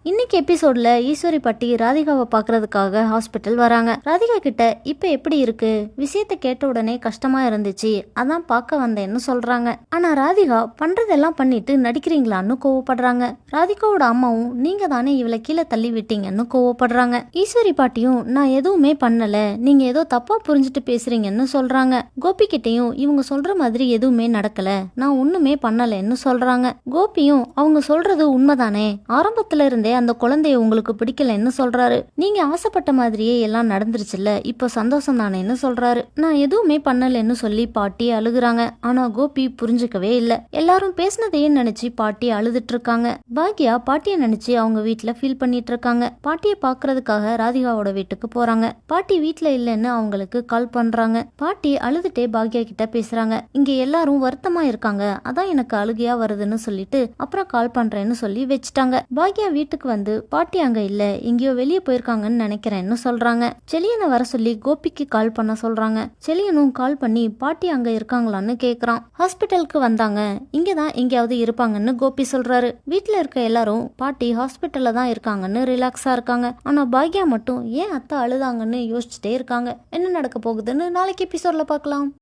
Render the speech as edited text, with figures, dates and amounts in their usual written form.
இன்னைக்கு எபிசோட்ல ஈஸ்வரி பாட்டி ராதிகாவை பாக்குறதுக்காக ஹாஸ்பிட்டல் வராங்க. ராதிகா கிட்ட இப்ப எப்படி இருக்கு, விஷயத்த கேட்ட உடனே கஷ்டமா இருந்துச்சு, அதான் பார்க்க வந்தேன்னு சொல்றாங்க. ஆனா ராதிகா பண்றதெல்லாம் பண்ணிட்டு நடிக்கிறீங்களான்னு கோவப்படுறாங்க. ராதிகாவோட அம்மாவும் நீங்க தானே இவளை கீழே தள்ளி விட்டீங்கன்னு கோவப்படுறாங்க. ஈஸ்வரி பாட்டியும் நான் எதுவுமே பண்ணல, நீங்க ஏதோ தப்பா புரிஞ்சுட்டு பேசுறீங்கன்னு சொல்றாங்க. கோபி கிட்டையும் இவங்க சொல்ற மாதிரி எதுவுமே நடக்கல, நான் ஒண்ணுமே பண்ணலன்னு சொல்றாங்க. கோபியும் அவங்க சொல்றது உண்மைதானே, ஆரம்பத்துல இருந்தே அந்த குழந்தைய உங்களுக்கு பிடிக்கலன்னு சொல்றாரு, நீங்க ஆசைப்பட்ட மாதிரியே எல்லாம் நடந்துருச்சுல்ல, இப்ப சந்தோஷம் தானேன்னு சொல்றாரு. நான் எதுவுமே பண்ணலன்னு சொல்லி பாட்டி அழுகுறாங்க. ஆனா கோபி புரிஞ்சுக்கவே இல்ல. எல்லாரும் பேசினதையே நினைச்சு பாட்டி அழுதுட்டு இருக்காங்க. பாக்யா பாட்டிய நினைச்சு அவங்க வீட்டுல ஃபீல் பண்ணிட்டு இருக்காங்க. பாட்டிய பாக்குறதுக்காக ராதிகாவோட வீட்டுக்கு போறாங்க. பாட்டி வீட்டுல இல்லைன்னு அவங்களுக்கு கால் பண்றாங்க. பாட்டி அழுதுட்டே பாக்யா கிட்ட பேசுறாங்க. இங்க எல்லாரும் வருத்தமா இருக்காங்க, அதான் எனக்கு அழுகையா வருதுன்னு சொல்லிட்டு அப்புறம் கால் பண்றேன்னு சொல்லி வச்சுட்டாங்க. பாக்யா வீட்டுக்கு வந்து பாட்டி அங்க இல்ல, எங்கேயோ வெளியே போயிருக்காங்கன்னு நினைக்கிறேன்னு சொல்றாங்க. செலியனை வர சொல்லி கோபிக்கு கால் பண்ண சொல்றாங்க. செலியனும் கால் பண்ணி பாட்டி அங்க இருக்காங்களான்னு கேக்குறான். ஹாஸ்பிட்டலுக்கு வந்தாங்க, இங்கதான் எங்கேயாவது இருப்பாங்கன்னு கோபி சொல்றாரு. வீட்டுல இருக்க எல்லாரும் பாட்டி ஹாஸ்பிட்டல்ல தான் இருக்காங்கன்னு ரிலாக்ஸா இருக்காங்க. ஆனா பாக்யா மட்டும் ஏன் அத்தை அழுதாங்கன்னு யோசிச்சுட்டே இருக்காங்க. என்ன நடக்க போகுதுன்னு நாளைக்கு எபிசோட்ல பார்க்கலாம்.